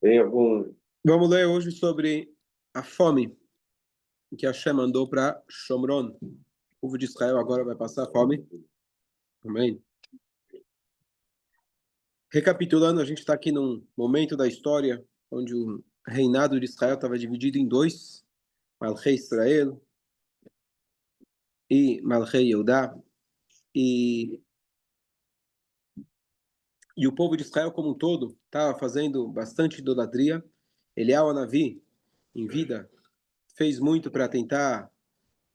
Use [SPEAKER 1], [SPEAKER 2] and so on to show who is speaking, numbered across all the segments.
[SPEAKER 1] Tem algum... Vamos ler hoje sobre a fome que Hashem mandou para Shomron. O povo de Israel agora vai passar fome. Amém? Recapitulando, a gente está aqui num momento da história onde o reinado de Israel estava dividido em dois. Malchei Israel e Malchei Yehudá. E o povo de Israel como um todo estava fazendo bastante idolatria. Eliyahu Hanavi, em vida, fez muito para tentar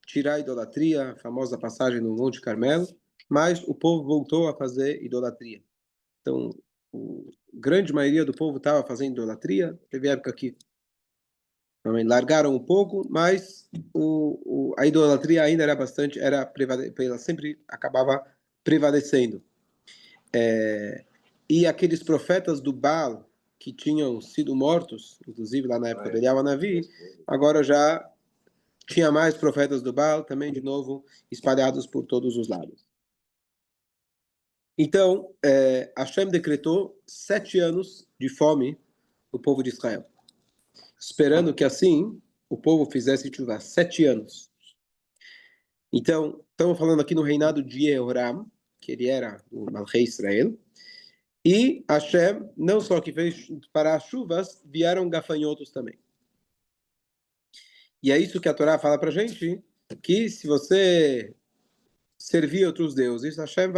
[SPEAKER 1] tirar a idolatria, a famosa passagem no Monte Carmelo, mas o povo voltou a fazer idolatria. Então, a grande maioria do povo estava fazendo idolatria. Teve época que também largaram um pouco, mas a idolatria ainda era bastante, ela sempre acabava prevalecendo. E aqueles profetas do Baal que tinham sido mortos, inclusive lá na época de Eliyahu Hanavi, agora já tinha mais profetas do Baal, também de novo espalhados por todos os lados. Então, Hashem decretou 7 anos de fome no povo de Israel, esperando que assim o povo fizesse tshuva. 7 anos. Então, estamos falando aqui no reinado de Jehoram, que ele era o Malchei Israel, e Hashem, não só que fez parar as chuvas, vieram gafanhotos também. E é isso que a Torá fala para a gente, que se você servir outros deuses, Hashem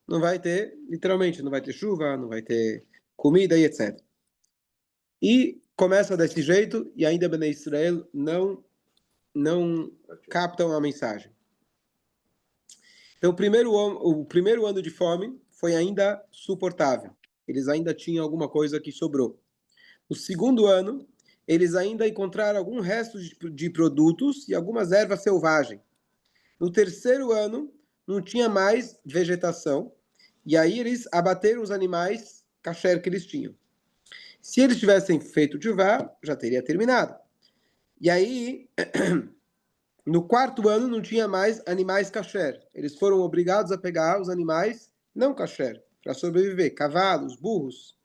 [SPEAKER 1] não vai ter, literalmente, não vai ter chuva, não vai ter comida e etc. E começa desse jeito, e ainda Bnei Israel não captam a mensagem. Então, o primeiro ano de fome foi ainda suportável. Eles ainda tinham alguma coisa que sobrou. No segundo ano, eles ainda encontraram algum resto de produtos e algumas ervas selvagens. No terceiro ano, não tinha mais vegetação, e aí eles abateram os animais kasher que eles tinham. Se eles tivessem feito tshuva, já teria terminado. E aí, no quarto ano, não tinha mais animais kasher. Eles foram obrigados a pegar os animais não kasher, para sobreviver, cavalos, burros.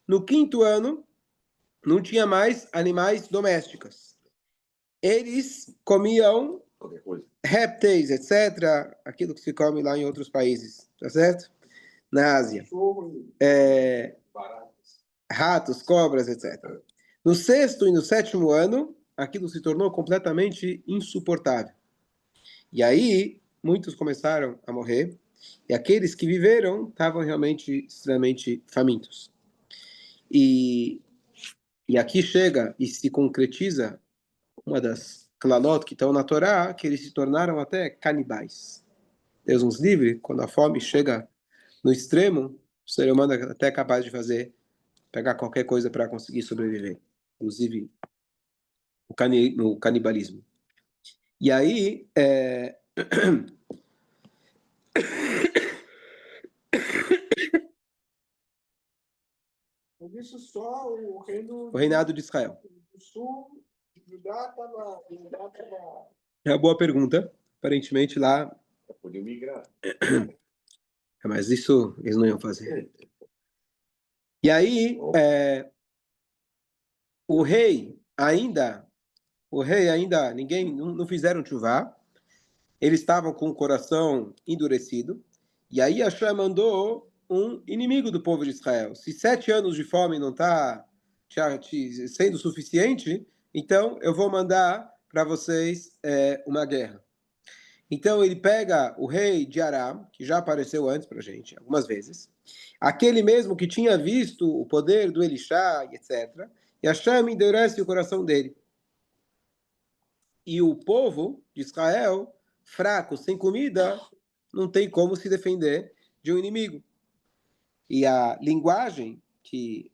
[SPEAKER 1] No quinto ano, não tinha mais animais domésticos. Eles comiam répteis, etc., aquilo que se come lá em outros países, tá certo? Na Ásia. Ratos, cobras, etc. No sexto e no sétimo ano, aquilo se tornou completamente insuportável. E aí, muitos começaram a morrer, e aqueles que viveram estavam realmente extremamente famintos. E aqui chega e se concretiza uma das klalot que estão na Torá, que eles se tornaram até canibais. Deus nos livre, quando a fome chega no extremo, o ser humano é até capaz de pegar qualquer coisa para conseguir sobreviver, inclusive o canibalismo. E aí,
[SPEAKER 2] Isso só o
[SPEAKER 1] reinado de Israel.
[SPEAKER 2] Do sul de Judá estava...
[SPEAKER 1] É uma boa pergunta. Aparentemente lá...
[SPEAKER 2] Podia migrar.
[SPEAKER 1] Mas isso eles não iam fazer. E aí, o rei ainda, ninguém, não fizeram tshuva. Eles estavam com o coração endurecido. E aí Hashem mandou um inimigo do povo de Israel. Se 7 anos de fome não está sendo suficiente, então eu vou mandar para vocês uma guerra. Então ele pega o rei de Aram, que já apareceu antes para a gente, algumas vezes, aquele mesmo que tinha visto o poder do Elishá, etc., e Hashem endurece o coração dele. E o povo de Israel, fraco, sem comida, não tem como se defender de um inimigo. E a linguagem que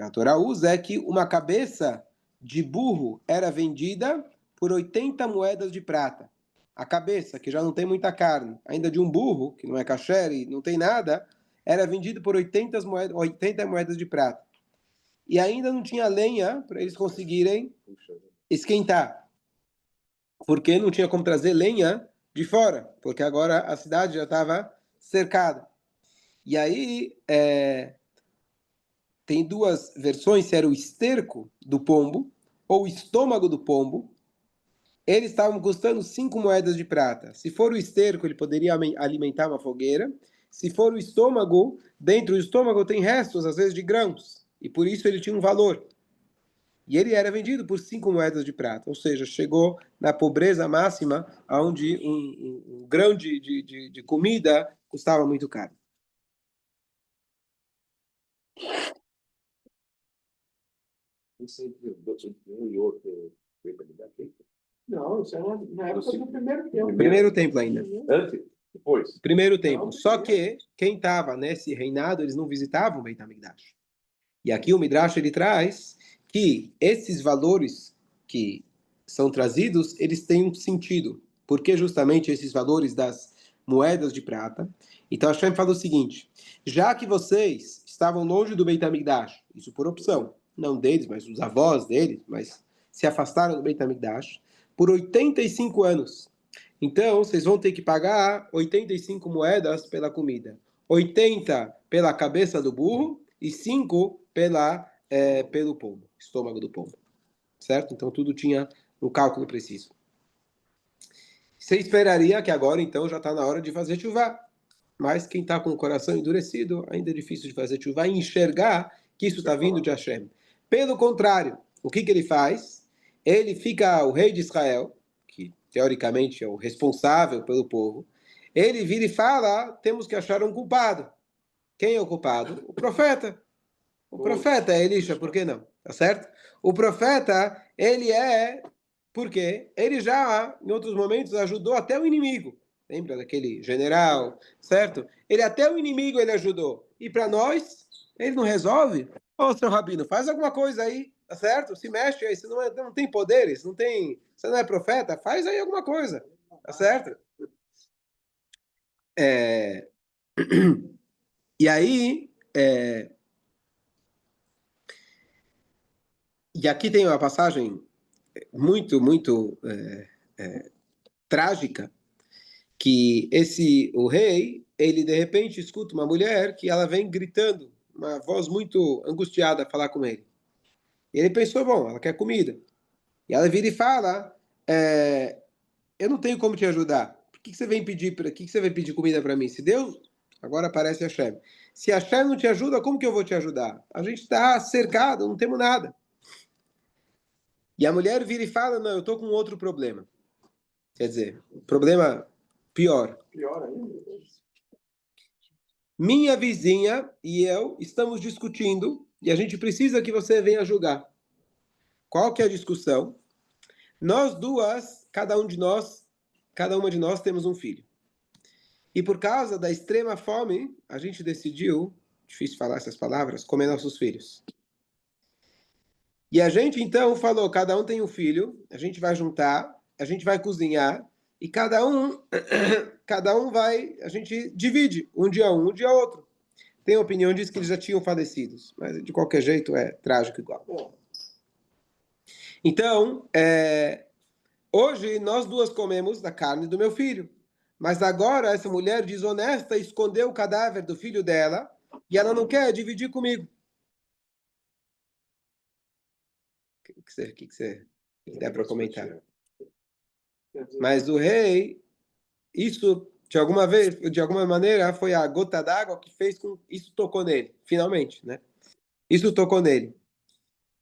[SPEAKER 1] a Torá usa é que uma cabeça de burro era vendida por 80 moedas de prata. A cabeça, que já não tem muita carne, ainda de um burro, que não é kasher e não tem nada, era vendido por 80 moedas de prata. E ainda não tinha lenha para eles conseguirem esquentar. Porque não tinha como trazer lenha de fora, porque agora a cidade já estava cercada. E aí, tem duas versões, se era o esterco do pombo ou o estômago do pombo. Eles estavam custando 5 moedas de prata. Se for o esterco, ele poderia alimentar uma fogueira. Se for o estômago, dentro do estômago tem restos, às vezes, de grãos. E por isso ele tinha um valor. E ele era vendido por 5 moedas de prata. Ou seja, chegou na pobreza máxima, onde um grão de comida custava muito caro.
[SPEAKER 2] Não, isso era na época do primeiro tempo.
[SPEAKER 1] Primeiro templo ainda.
[SPEAKER 2] Antes? Depois?
[SPEAKER 1] Primeiro templo. Só que quem estava nesse reinado, eles não visitavam o Beit HaMikdash. E aqui o Midrash ele traz que esses valores que são trazidos, eles têm um sentido. Porque justamente esses valores das moedas de prata. Então Hashem fala o seguinte: já que vocês estavam longe do Beit HaMikdash, isso por opção, não deles, mas dos avós deles, mas se afastaram do Beit HaMikdash por 85 anos. Então, vocês vão ter que pagar 85 moedas pela comida. 80 pela cabeça do burro e 5 pelo pombo, estômago do pombo. Certo? Então, tudo tinha um cálculo preciso. Você esperaria que agora, então, já está na hora de fazer chuvá. Mas quem está com o coração endurecido, ainda é difícil de fazer chuvá e enxergar que isso está vindo de Hashem. Pelo contrário, o que ele faz? Ele fica o rei de Israel, que teoricamente é o responsável pelo povo. Ele vira e fala, temos que achar um culpado. Quem é o culpado? O profeta. O profeta é Elisha, por que não? Tá certo? O profeta, ele é... Porque ele já, em outros momentos, ajudou até o inimigo. Lembra daquele general, certo? Ele até o inimigo ele ajudou. E para nós, ele não resolve? Ô, seu Rabino, faz alguma coisa aí, tá certo? Se mexe aí, você não tem poderes, você não é profeta, faz aí alguma coisa, tá certo? E aí, e aqui tem uma passagem muito trágica, que o rei, ele de repente escuta uma mulher que ela vem gritando, uma voz muito angustiada falar com ele. E ele pensou, bom, ela quer comida. E ela vira e fala, eu não tenho como te ajudar. Por que você vem pedir, que você vem pedir comida para mim? Se Deus, agora aparece Hashem. Se Hashem não te ajuda, como que eu vou te ajudar? A gente está cercado, não temos nada. E a mulher vira e fala, não, eu estou com outro problema. Quer dizer, problema pior.
[SPEAKER 2] Pior ainda.
[SPEAKER 1] Minha vizinha e eu estamos discutindo e a gente precisa que você venha julgar. Qual que é a discussão? Nós duas, cada uma de nós temos um filho. E por causa da extrema fome, a gente decidiu, difícil falar essas palavras, comer nossos filhos. E a gente então falou, cada um tem um filho, a gente vai juntar, a gente vai cozinhar e cada um vai, a gente divide, um dia outro. Tem opinião diz que eles já tinham falecidos, mas de qualquer jeito é trágico igual. Então, hoje nós duas comemos da carne do meu filho, mas agora essa mulher desonesta escondeu o cadáver do filho dela e ela não quer dividir comigo. O que você der para comentar? Mas o rei, isso de alguma maneira foi a gota d'água que fez com isso tocou nele, finalmente, né? Isso tocou nele.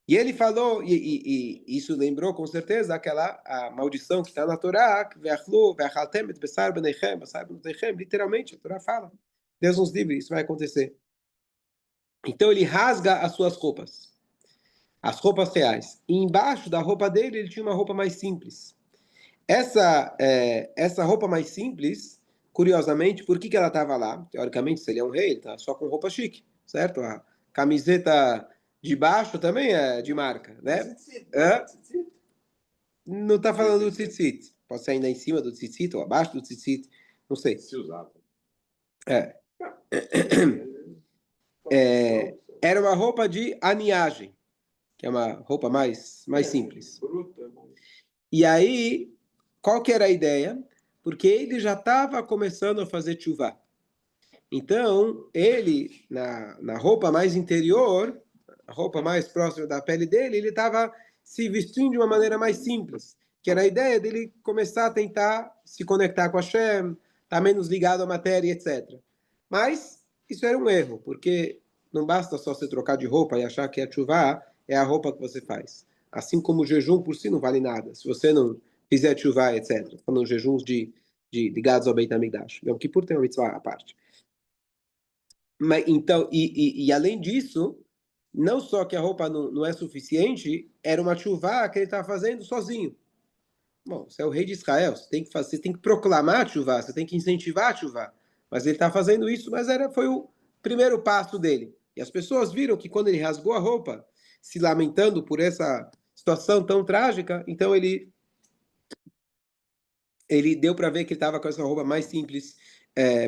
[SPEAKER 1] E ele falou, e isso lembrou com certeza a maldição que está na Torá, literalmente, a Torá fala, Deus nos livre, isso vai acontecer. Então ele rasga as suas roupas, as roupas reais. E embaixo da roupa dele, ele tinha uma roupa mais simples. Essa roupa mais simples, curiosamente, por que ela estava lá? Teoricamente, se ele é um rei, ele está só com roupa chique, certo? A camiseta de baixo também é de marca, né? Não está falando do tzitzit. Pode ser ainda em cima do tzitzit ou abaixo do tzitzit, não sei.
[SPEAKER 2] Se usava.
[SPEAKER 1] Era uma roupa de aniagem, que é uma roupa mais simples. E aí, qual que era a ideia? Porque ele já estava começando a fazer tshuva. Então, ele, na roupa mais interior, a roupa mais próxima da pele dele, ele estava se vestindo de uma maneira mais simples, que era a ideia dele começar a tentar se conectar com a Hashem, estar menos ligado à matéria, etc. Mas isso era um erro, porque não basta só você trocar de roupa e achar que a chuva é a roupa que você faz. Assim como o jejum por si não vale nada. Se você não fizer chuva, etc. Falando jejuns ligados ao Beit HaMikdash. Yom Kippur tem uma mitzvah à parte. Mas, então, e além disso, não só que a roupa não é suficiente, era uma chuva que ele estava fazendo sozinho. Bom, você é o rei de Israel, você tem que proclamar a chuva, você tem que incentivar a chuva. Mas ele está fazendo isso, mas foi o primeiro passo dele. E as pessoas viram que quando ele rasgou a roupa, se lamentando por essa situação tão trágica, então ele deu para ver que ele estava com essa roupa mais simples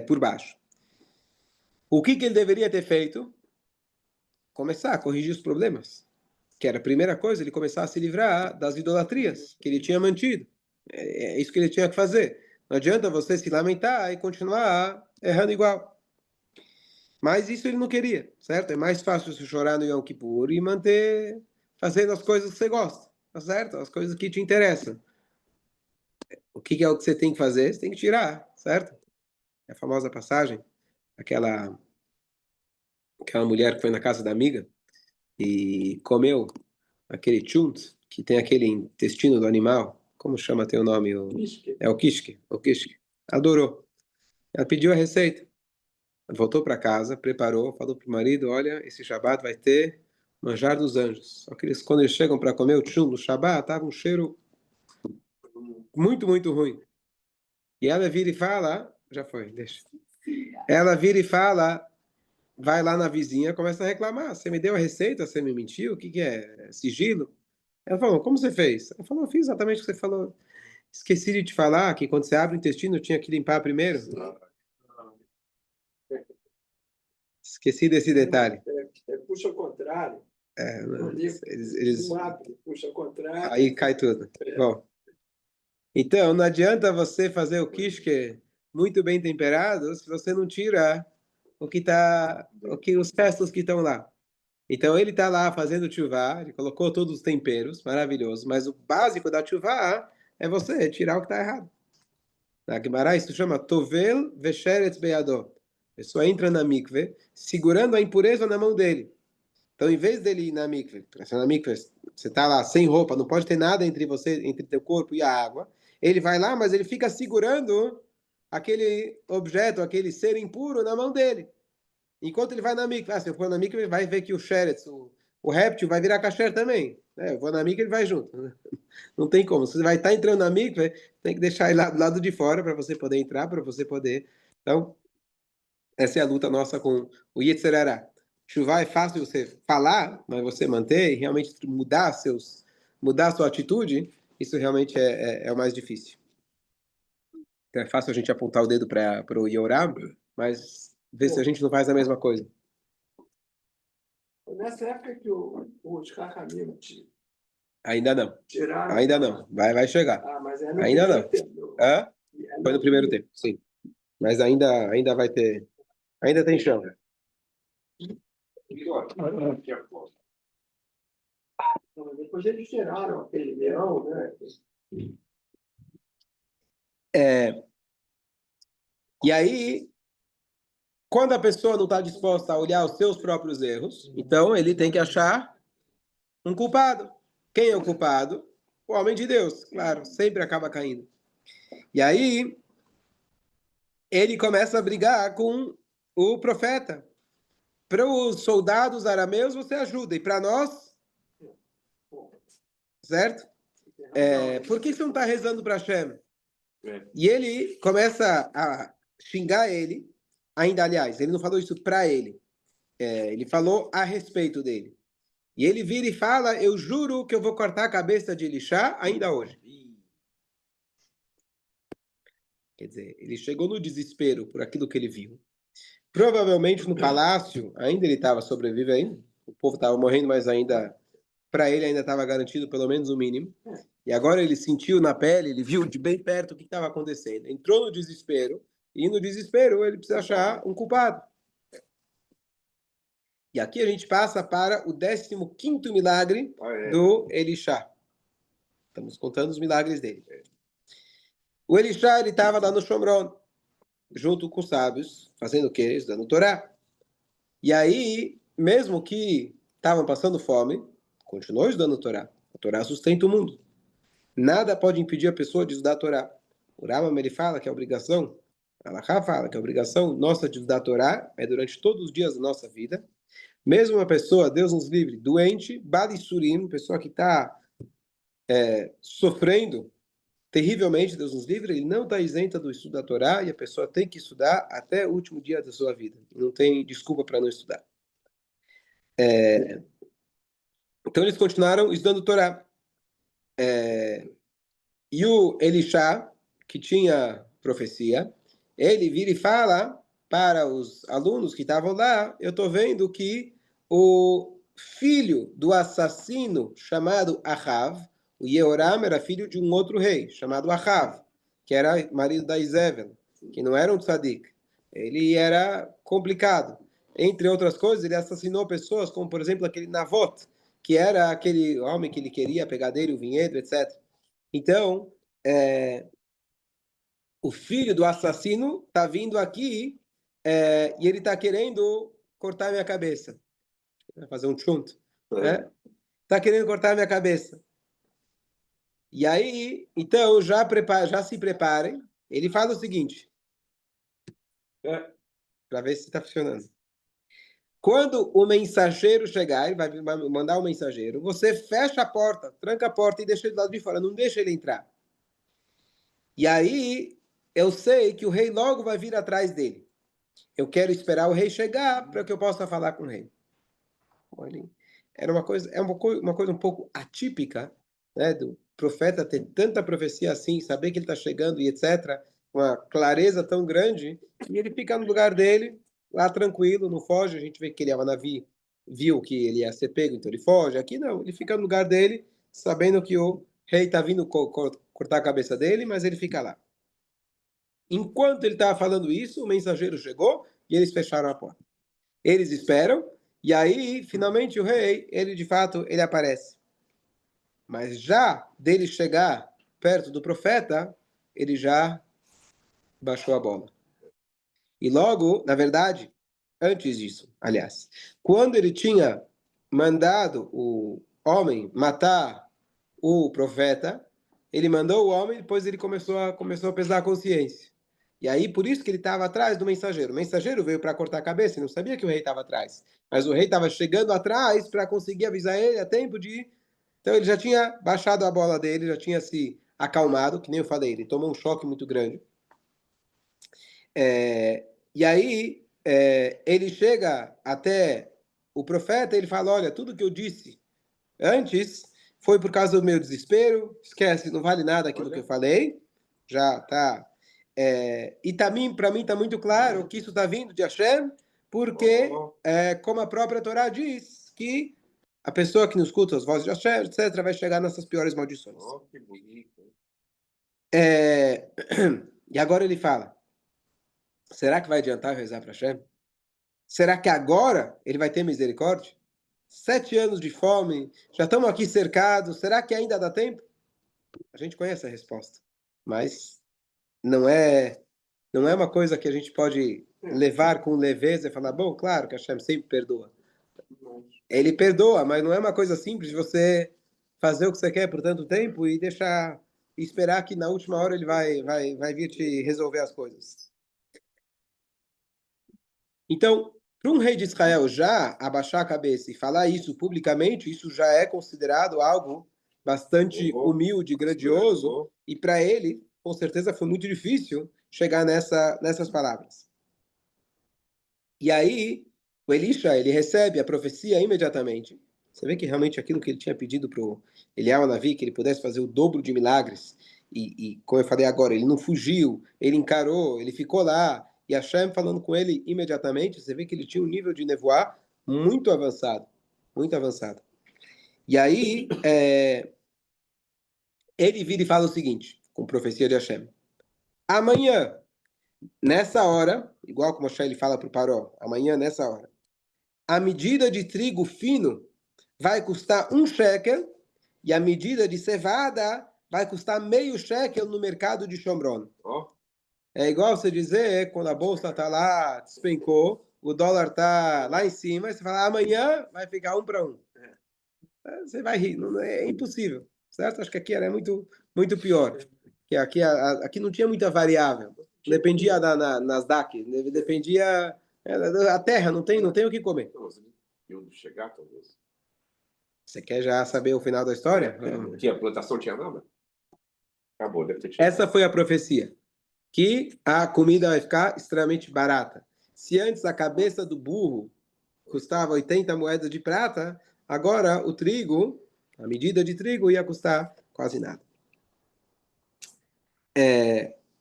[SPEAKER 1] por baixo. O que ele deveria ter feito? Começar a corrigir os problemas. Que era a primeira coisa, ele começar a se livrar das idolatrias que ele tinha mantido. É isso que ele tinha que fazer. Não adianta você se lamentar e continuar errando igual. Mas isso ele não queria, certo? É mais fácil você chorar no Yom Kippur e manter fazendo as coisas que você gosta, tá certo? As coisas que te interessam. O que é o que você tem que fazer? Você tem que tirar, certo? É a famosa passagem, aquela mulher que foi na casa da amiga e comeu aquele chunt, que tem aquele intestino do animal. Como chama teu nome? É o kishke. O kishke. Adorou. Ela pediu a receita. Voltou para casa, preparou, falou para o marido, olha, esse Shabat vai ter manjar dos anjos. Só que quando eles chegam para comer o tchum do Shabat, tava um cheiro muito, muito ruim. E ela vira e fala, já foi, deixa. Ela vira e fala, vai lá na vizinha, começa a reclamar. Você me deu a receita, você me mentiu, o que que é? Sigilo? Ela falou, como você fez? Ela falou, eu fiz exatamente o que você falou. Esqueci de te falar que quando você abre o intestino, eu tinha que limpar primeiro. Esqueci desse detalhe.
[SPEAKER 2] Puxa ao contrário. Puxa ao contrário.
[SPEAKER 1] Aí cai tudo. Bom, então não adianta você fazer o quiche muito bem temperado se você não tira os restos que estão lá. Então ele está lá fazendo tchuvá, ele colocou todos os temperos, maravilhoso, mas o básico da tchuvá é você tirar o que está errado. Na Gemara isso chama Tovel Vesheretz Beadó. A pessoa entra na mikve segurando a impureza na mão dele. Então, em vez dele ir na mikve, você está lá sem roupa, não pode ter nada entre você, entre teu corpo e a água. Ele vai lá, mas ele fica segurando aquele objeto, aquele ser impuro na mão dele. Enquanto ele vai na mikve. Se eu for na mikve, ele vai ver que o sheretz, o réptil, vai virar kasher também. Eu vou na mikve, ele vai junto. Não tem como. Você vai estar entrando na mikve, tem que deixar ele lá do lado de fora para você poder entrar, para você poder. Então, essa é a luta nossa com o Yetzer Hara. Chuvá é fácil você falar, mas você manter e realmente mudar a sua atitude, isso realmente é o mais difícil. Então é fácil a gente apontar o dedo para o Yoram, mas ver se a gente não faz a mesma coisa.
[SPEAKER 2] Nessa época que o Shkachamim
[SPEAKER 1] Ainda não.
[SPEAKER 2] tiraram.
[SPEAKER 1] Ainda não. Vai chegar.
[SPEAKER 2] Mas é
[SPEAKER 1] ainda não.
[SPEAKER 2] Hã?
[SPEAKER 1] Foi no primeiro tempo, sim. Mas ainda vai ter. Ainda tem chão.
[SPEAKER 2] Depois eles tiraram aquele leão, né?
[SPEAKER 1] E aí, quando a pessoa não está disposta a olhar os seus próprios erros, então ele tem que achar um culpado. Quem é o culpado? O homem de Deus, claro, sempre acaba caindo. E aí, ele começa a brigar com o profeta. Para os soldados arameus, você ajuda, e para nós, certo? Por que você não está rezando para Hashem? E ele começa a xingar ele, ainda, aliás, ele não falou isso para ele, ele falou a respeito dele. E ele vira e fala, eu juro que eu vou cortar a cabeça de Elishá ainda hoje. Quer dizer, ele chegou no desespero por aquilo que ele viu. Provavelmente no palácio, ainda ele estava sobrevivendo, o povo estava morrendo, mas ainda, para ele ainda estava garantido pelo menos o mínimo. E agora ele sentiu na pele, ele viu de bem perto o que estava acontecendo. Entrou no desespero, e no desespero ele precisa achar um culpado. E aqui a gente passa para o 15º milagre do Elisha. Estamos contando os milagres dele. O Elisha, ele estava lá no Shomron, junto com os sábios, fazendo o quê? Estudando Torá. E aí, mesmo que estavam passando fome, continuou estudando Torá. A Torá sustenta o mundo. Nada pode impedir a pessoa de estudar a Torá. O Rambam, ele fala que a obrigação, a Halachá fala que a obrigação nossa de estudar a Torá é durante todos os dias da nossa vida. Mesmo uma pessoa, Deus nos livre, doente, Bali Surim, pessoa que está sofrendo terrivelmente, Deus nos livre, ele não está isenta do estudo da Torá e a pessoa tem que estudar até o último dia da sua vida. Não tem desculpa para não estudar. Então eles continuaram estudando Torá. E o Elisha, que tinha profecia, ele vira e fala para os alunos que estavam lá, eu estou vendo que o filho do assassino chamado Ahav, o Yehoram era filho de um outro rei, chamado Ahav, que era marido da Izebel, que não era um tzadik. Ele era complicado. Entre outras coisas, ele assassinou pessoas, como por exemplo aquele Navot, que era aquele homem que ele queria pegar dele o vinhedo, etc. Então, o filho do assassino está vindo aqui e ele está querendo cortar minha cabeça. Vai fazer um chunto. Está querendo cortar minha cabeça. E aí, então, já se preparem. Ele fala o seguinte, para ver se está funcionando. Quando o mensageiro chegar, ele vai mandar o mensageiro, você fecha a porta, tranca a porta e deixa ele do lado de fora, não deixa ele entrar. E aí, eu sei que o rei logo vai vir atrás dele. Eu quero esperar o rei chegar para que eu possa falar com o rei. Era uma coisa, uma coisa um pouco atípica, né, do profeta ter tanta profecia assim, saber que ele está chegando e etc., uma clareza tão grande, e ele fica no lugar dele, lá tranquilo, não foge. A gente vê que ele era navio, viu que ele ia ser pego, então ele foge. Aqui não, ele fica no lugar dele, sabendo que o rei está vindo cortar a cabeça dele, mas ele fica lá. Enquanto ele estava falando isso, o mensageiro chegou e eles fecharam a porta. Eles esperam, e aí, finalmente, o rei, ele de fato, ele aparece. Mas já dele chegar perto do profeta, ele já baixou a bola. E logo, na verdade, antes disso, aliás, quando ele tinha mandado o homem matar o profeta, ele mandou o homem, depois ele começou a pesar a consciência. E aí, por isso que ele estava atrás do mensageiro. O mensageiro veio para cortar a cabeça e não sabia que o rei estava atrás. Mas o rei estava chegando atrás para conseguir avisar ele a tempo de... Então ele já tinha baixado a bola dele, já tinha se acalmado, que nem eu falei, ele tomou um choque muito grande. E aí, ele chega até o profeta e ele fala, olha, tudo que eu disse antes foi por causa do meu desespero, esquece, não vale nada aquilo que eu falei, já tá. E também, para mim, está muito claro que isso está vindo de Hashem, porque, como a própria Torá diz, que a pessoa que não escuta as vozes de Hashem, etc., vai chegar nessas piores maldições. Que bonito. E agora ele fala, será que vai adiantar rezar para Hashem? Será que agora ele vai ter misericórdia? 7 anos de fome, já estamos aqui cercados, será que ainda dá tempo? A gente conhece a resposta, mas não é uma coisa que a gente pode levar com leveza e falar, bom, claro que Hashem sempre perdoa. Ele perdoa, mas não é uma coisa simples de você fazer o que você quer por tanto tempo e deixar, esperar que na última hora ele vai vir te resolver as coisas. Então, para um rei de Israel já abaixar a cabeça e falar isso publicamente, isso já é considerado algo bastante humilde, grandioso, e para ele, com certeza, foi muito difícil chegar nessas palavras. E aí, o Elisha, ele recebe a profecia imediatamente. Você vê que realmente aquilo que ele tinha pedido para o Eliyahu Navi, que ele pudesse fazer o dobro de milagres, e como eu falei agora, ele não fugiu, ele encarou, ele ficou lá, e Hashem falando com ele imediatamente, você vê que ele tinha um nível de nevoar muito avançado, muito avançado. E aí, ele vira e fala o seguinte, com profecia de Hashem, amanhã, nessa hora, igual como Hashem ele fala para o Paró, amanhã, nessa hora, a medida de trigo fino vai custar 1 shekel e a medida de cevada vai custar meio shekel no mercado de Shomron. É igual você dizer, quando a bolsa está lá, despencou, o dólar está lá em cima, e você fala, amanhã vai ficar 1 para 1. Você vai rir, não, é impossível, certo? Acho que aqui era muito, muito pior. Que aqui não tinha muita variável. Dependia da Nasdaq, dependia a terra, não tem o que comer. Você quer já saber o final da história?
[SPEAKER 3] Tinha plantação, tinha nada? Acabou, deve ter tido.
[SPEAKER 1] Essa foi a profecia, que a comida vai ficar extremamente barata. Se antes a cabeça do burro custava 80 moedas de prata, agora o trigo, a medida de trigo ia custar quase nada.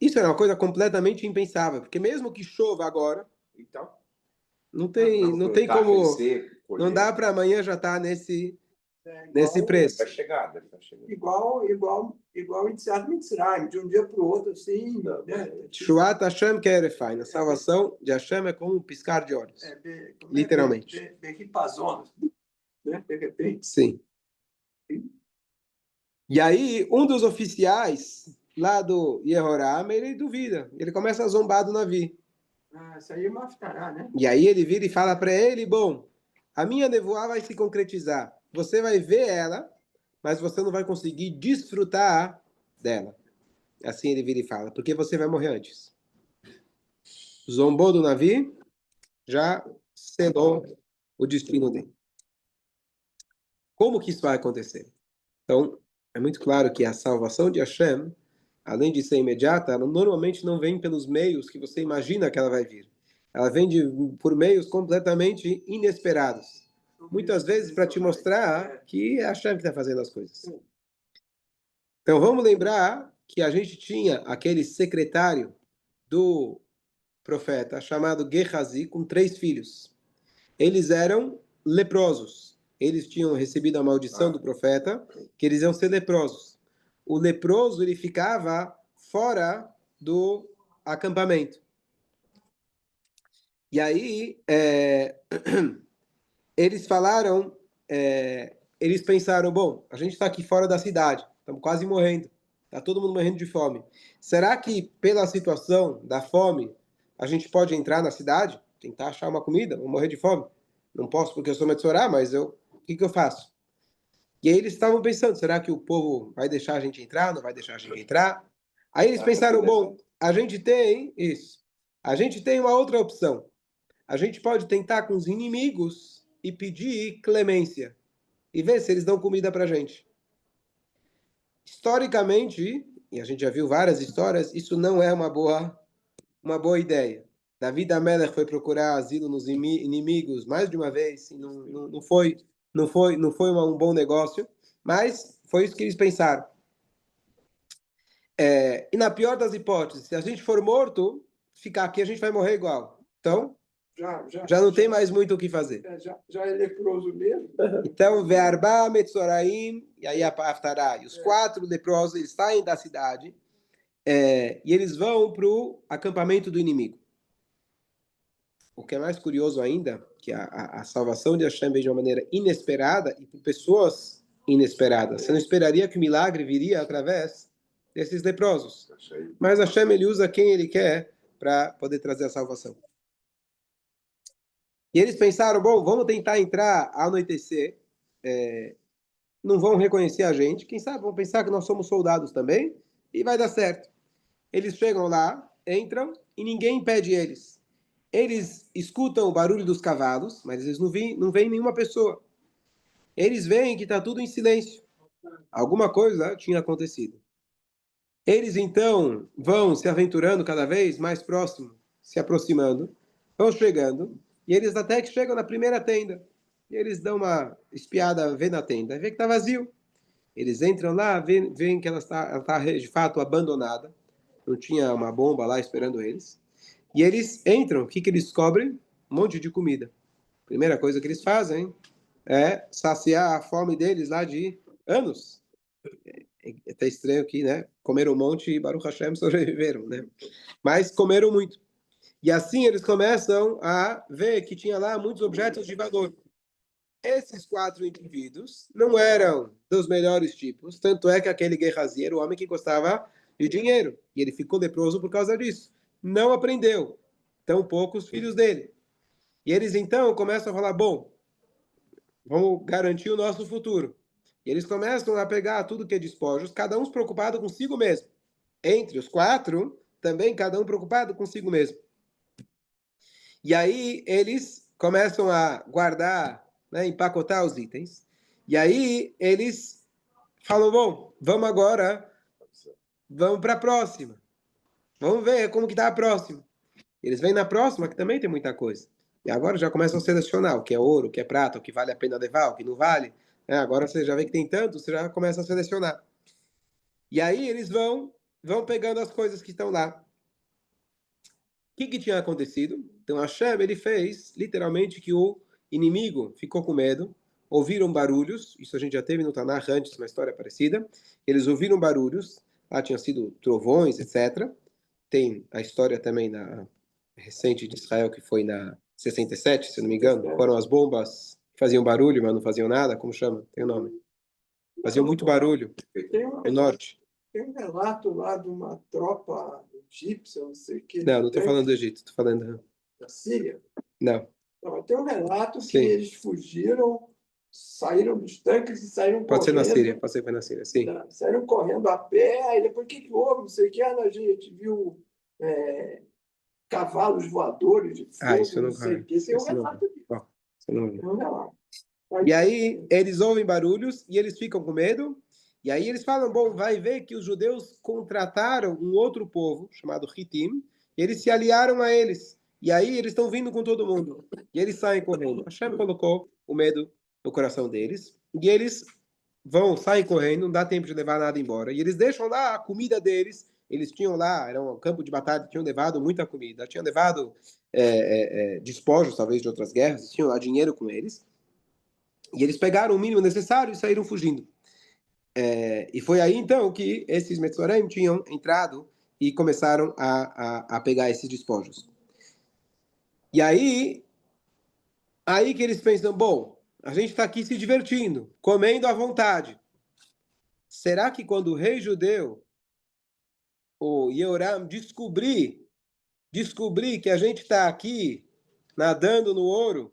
[SPEAKER 1] Isso era uma coisa completamente impensável, porque mesmo que chova agora,
[SPEAKER 3] Então,
[SPEAKER 1] não tem como,
[SPEAKER 3] crescer,
[SPEAKER 1] não dá para amanhã já estar nesse preço.
[SPEAKER 3] Vai chegar, deve estar chegando.
[SPEAKER 2] Igual em Tziat Mitzrayim, de um dia para o outro, assim, né?
[SPEAKER 1] Shuat Hashem Kerefai, a salvação de Hashem é como um piscar de olhos. Literalmente.
[SPEAKER 2] Berripazonas, né? De repente.
[SPEAKER 1] Sim. E aí, um dos oficiais lá do Yehoram, ele duvida. Ele começa a zombar do Navi.
[SPEAKER 2] Isso aí é uma aftará, né?
[SPEAKER 1] E aí ele vira e fala para ele, bom, a minha nevoá vai se concretizar. Você vai ver ela, mas você não vai conseguir desfrutar dela. Assim ele vira e fala, porque você vai morrer antes. Zombou do Navi, já selou o destino dele. Como que isso vai acontecer? Então, é muito claro que a salvação de Hashem, além de ser imediata, ela normalmente não vem pelos meios que você imagina que ela vai vir. Ela vem por meios completamente inesperados. Muitas vezes para te mostrar que é Hashem que está fazendo as coisas. Então, vamos lembrar que a gente tinha aquele secretário do profeta chamado Gehazi com 3 filhos. Eles eram leprosos. Eles tinham recebido a maldição do profeta, que eles iam ser leprosos. O leproso, ele ficava fora do acampamento. E aí, eles falaram, eles pensaram, bom, a gente está aqui fora da cidade, estamos quase morrendo, está todo mundo morrendo de fome. Será que, pela situação da fome, a gente pode entrar na cidade, tentar achar uma comida, vou morrer de fome? Não posso porque eu sou Metzorá, mas o que eu faço? E aí eles estavam pensando, será que o povo vai deixar a gente entrar, não vai deixar a gente entrar? Aí eles pensaram, bom, a gente tem uma outra opção. A gente pode tentar com os inimigos e pedir clemência e ver se eles dão comida pra gente. Historicamente, e a gente já viu várias histórias, isso não é uma boa ideia. David Amelech foi procurar asilo nos inimigos mais de uma vez, e não foi um bom negócio, mas foi isso que eles pensaram. E na pior das hipóteses, se a gente for morto, ficar aqui a gente vai morrer igual. Então, já não tem mais muito o que fazer.
[SPEAKER 2] Já é leproso mesmo.
[SPEAKER 1] Então, Ve'arba Metzoraim, e aí a Haftará, e os 4 leprosos, eles saem da cidade, e eles vão para o acampamento do inimigo. O que é mais curioso ainda, que a salvação de Hashem veio de uma maneira inesperada e por pessoas inesperadas. Você não esperaria que o milagre viria através desses leprosos. Mas Hashem, ele usa quem ele quer para poder trazer a salvação. E eles pensaram, bom, vamos tentar entrar ao anoitecer, não vão reconhecer a gente, quem sabe vão pensar que nós somos soldados também, e vai dar certo. Eles chegam lá, entram, e ninguém impede eles. Eles escutam o barulho dos cavalos, mas eles não veem nenhuma pessoa. Eles veem que está tudo em silêncio. Alguma coisa tinha acontecido. Eles então vão se aventurando cada vez mais próximo, se aproximando, vão chegando, e eles até que chegam na primeira tenda. E eles dão uma espiada, vê na tenda, vê que está vazio. Eles entram lá, veem que ela está de fato abandonada. Não tinha uma bomba lá esperando eles. E eles entram, o que eles descobrem? Um monte de comida. Primeira coisa que eles fazem é saciar a fome deles lá de anos. É até estranho aqui, né? Comeram um monte e Baruch Hashem sobreviveram, né? Mas comeram muito. E assim eles começam a ver que tinha lá muitos objetos de valor. Esses 4 indivíduos não eram dos melhores tipos, tanto é que aquele Gehazi era o homem que gostava de dinheiro, e ele ficou leproso por causa disso. Não aprendeu, tão poucos filhos dele. E eles então começam a falar, bom, vamos garantir o nosso futuro. E eles começam a pegar tudo que é despojos, cada um preocupado consigo mesmo. Entre os 4, também cada um preocupado consigo mesmo. E aí eles começam a guardar, né, empacotar os itens. E aí eles falam, bom, vamos agora, vamos para a próxima. Vamos ver como que está a próxima. Eles vêm na próxima, que também tem muita coisa. E agora já começam a selecionar o que é ouro, o que é prata, o que vale a pena levar, o que não vale. Agora você já vê que tem tanto, você já começa a selecionar. E aí eles vão pegando as coisas que estão lá. O que tinha acontecido? Então Hashem, ele fez literalmente que o inimigo ficou com medo, ouviram barulhos, isso a gente já teve no Tanakh antes, uma história parecida, eles ouviram barulhos, lá tinham sido trovões, etc. Tem a história também na recente de Israel, que foi na 67, se não me engano, foram as bombas que faziam barulho, mas não faziam nada, como chama? Tem o nome. Faziam muito barulho no norte.
[SPEAKER 2] Tem um relato lá de uma tropa egípcia, não sei o que.
[SPEAKER 1] Não estou falando do Egito, estou falando
[SPEAKER 2] da Síria.
[SPEAKER 1] Não.
[SPEAKER 2] Não, tem um relato que
[SPEAKER 1] Sim.
[SPEAKER 2] eles fugiram, saíram dos tanques e saíram
[SPEAKER 1] Pode ser
[SPEAKER 2] correndo.
[SPEAKER 1] na Síria, pode ser na Síria, sim.
[SPEAKER 2] Saíram correndo a pé, aí depois o que houve? Não sei o que, a gente viu cavalos voadores de fogo,
[SPEAKER 1] Isso eu
[SPEAKER 2] não sei o que. Tem um relato disso. Tem um relato.
[SPEAKER 1] E aí eles ouvem barulhos e eles ficam com medo. E aí eles falam, bom, vai ver que os judeus contrataram um outro povo, chamado Hitim, e eles se aliaram a eles. E aí eles estão vindo com todo mundo. E eles saem correndo. Hashem colocou o medo no coração deles. E eles saem correndo, não dá tempo de levar nada embora. E eles deixam lá a comida deles. Eles tinham lá, era um campo de batalha, tinham levado muita comida. Tinham levado despojos, talvez, de outras guerras. Tinham lá dinheiro com eles. E eles pegaram o mínimo necessário e saíram fugindo. E foi aí, então, que esses Metzoraim tinham entrado e começaram a pegar esses despojos. E aí que eles pensam, bom, a gente está aqui se divertindo, comendo à vontade. Será que quando o rei judeu, o Yehoram, descobrir que a gente está aqui nadando no ouro,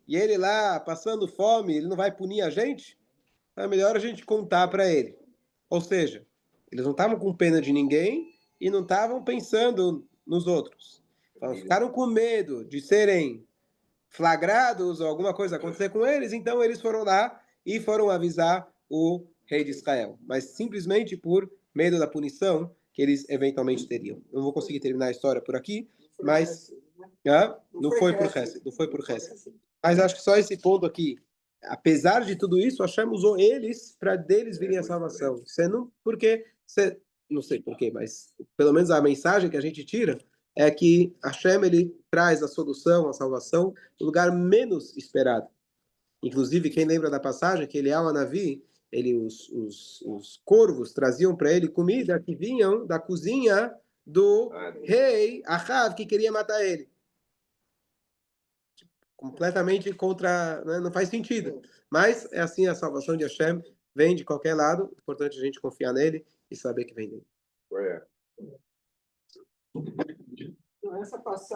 [SPEAKER 1] e ele lá passando fome, ele não vai punir a gente? É melhor a gente contar para ele. Ou seja, eles não estavam com pena de ninguém e não estavam pensando nos outros. Então, ficaram com medo de serem flagrados ou alguma coisa acontecer com eles, então eles foram lá e foram avisar o rei de Israel. Mas simplesmente por medo da punição que eles eventualmente teriam. Não vou conseguir terminar a história por aqui, mas não foi por Hesed. Mas acho que só esse ponto aqui, apesar de tudo isso, Hashem usou eles para deles virem a salvação. Não sei porquê, mas pelo menos a mensagem que a gente tira é que Hashem, ele traz a solução, a salvação, no lugar menos esperado. Inclusive, quem lembra da passagem que Eliyahu Hanavi, os corvos traziam para ele comida que vinham da cozinha do rei Ahav, que queria matar ele. Completamente contra, né? Não faz sentido. Mas é assim, a salvação de Hashem vem de qualquer lado, é importante a gente confiar nele e saber que vem dele.
[SPEAKER 2] Essa passagem